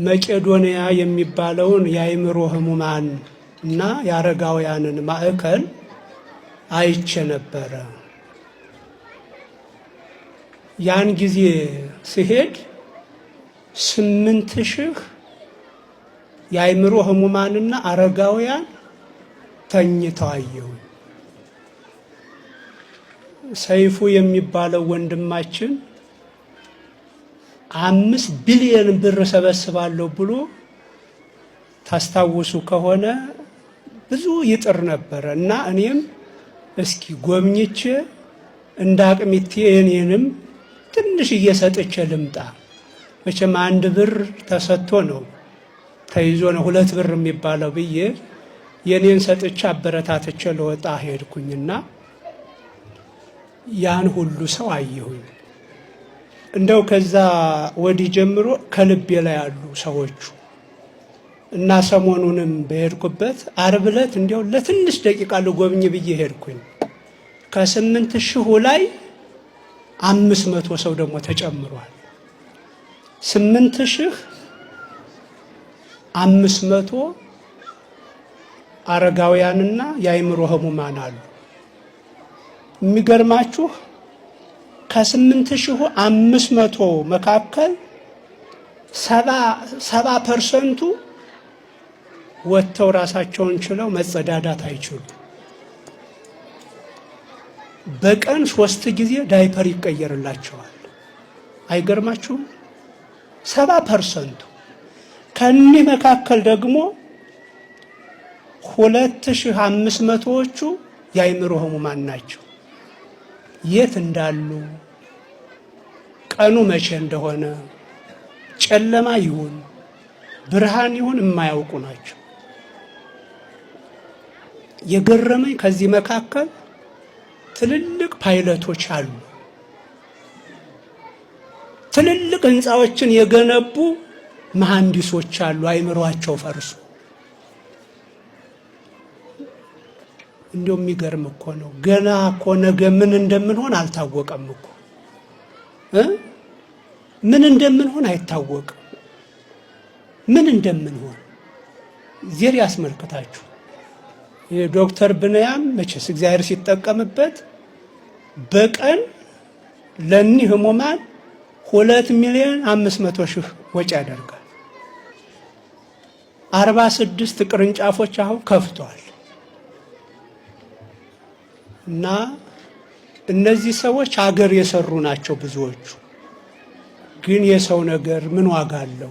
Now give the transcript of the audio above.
መቄዶንያ የሚባለውን የአእምሮ ህሙማን እና የአረጋውያንን ማዕከል አይቼ ነበረ። ያን ጊዜ ሲሄድ 8000 የአእምሮ ህሙማንና አረጋውያን ተኝተው አየሁ። ሰይፉ የሚባለው ወንድማችን 5 ቢሊዮን ብር ሰበስባለሁ ብሎ ታስታውሱ ከሆነ ብዙ ይጥር ነበር እና እኔም እስኪ ጎብኝቼ እንዳቅሚቴ እኔንም ትንሽ እየሰጥቼ ልምጣ። መቼም 1 ብር ተሰጥቶ ነው ተይዞ ነው 2 ብር የሚባለው ብዬ የኔን ሰጥቼ አበረታትቼ ለወጣ ሄድኩኝና ያን ሁሉ ሰው አየሁኝ። እንደው ከዛ ወዲህ ጀምሮ ከልቤ ላይ ያሉ ሰዎቹ እና ሰሞኑንም በሄድኩበት ዓርብ ዕለት እንደው ለትንሽ ደቂቃ ልጎብኝ ብዬ ሄድኩኝ። ከ8000 ላይ 500 ሰው ደግሞ ተጨምሯል። 8500 አረጋውያንና የአእምሮ ህሙማን አሉ። የሚገርማችሁ ከ8500 መካከል 70% ወጥተው ራሳቸውን ችለው መጸዳዳት አይችሉም። በቀን 3 ጊዜ ዳይፐር ይቀየርላቸዋል። አይገርማችሁም? 70%። ከእኒህ መካከል ደግሞ 2500ዎቹ የአእምሮ ህሙማን ናቸው። የት እንዳሉ ቀኑ መቼ እንደሆነ ጨለማ ይሁን ብርሃን ይሁን የማያውቁ ናቸው። የገረመኝ ከዚህ መካከል ትልልቅ ፓይለቶች አሉ። ትልልቅ ህንፃዎችን የገነቡ መሐንዲሶች አሉ። አእምሮአቸው ፈርሶ እንደው የሚገርም እኮ ነው። ገና እኮ ነገ ምን እንደምንሆን አልታወቀም እኮ ምን እንደምንሆን አይታወቅም። ምን እንደምንሆን ዜር ያስመልክታችሁ። የዶክተር ብንያም መቼስ እግዚአብሔር ሲጠቀምበት በቀን ለኒህ ህሙማን 2,500,000 ወጪ ያደርጋል። 46 ቅርንጫፎች አሁን ከፍቷል። እና እነዚህ ሰዎች ሀገር የሰሩ ናቸው ብዙዎቹ። ግን የሰው ነገር ምን ዋጋ አለው?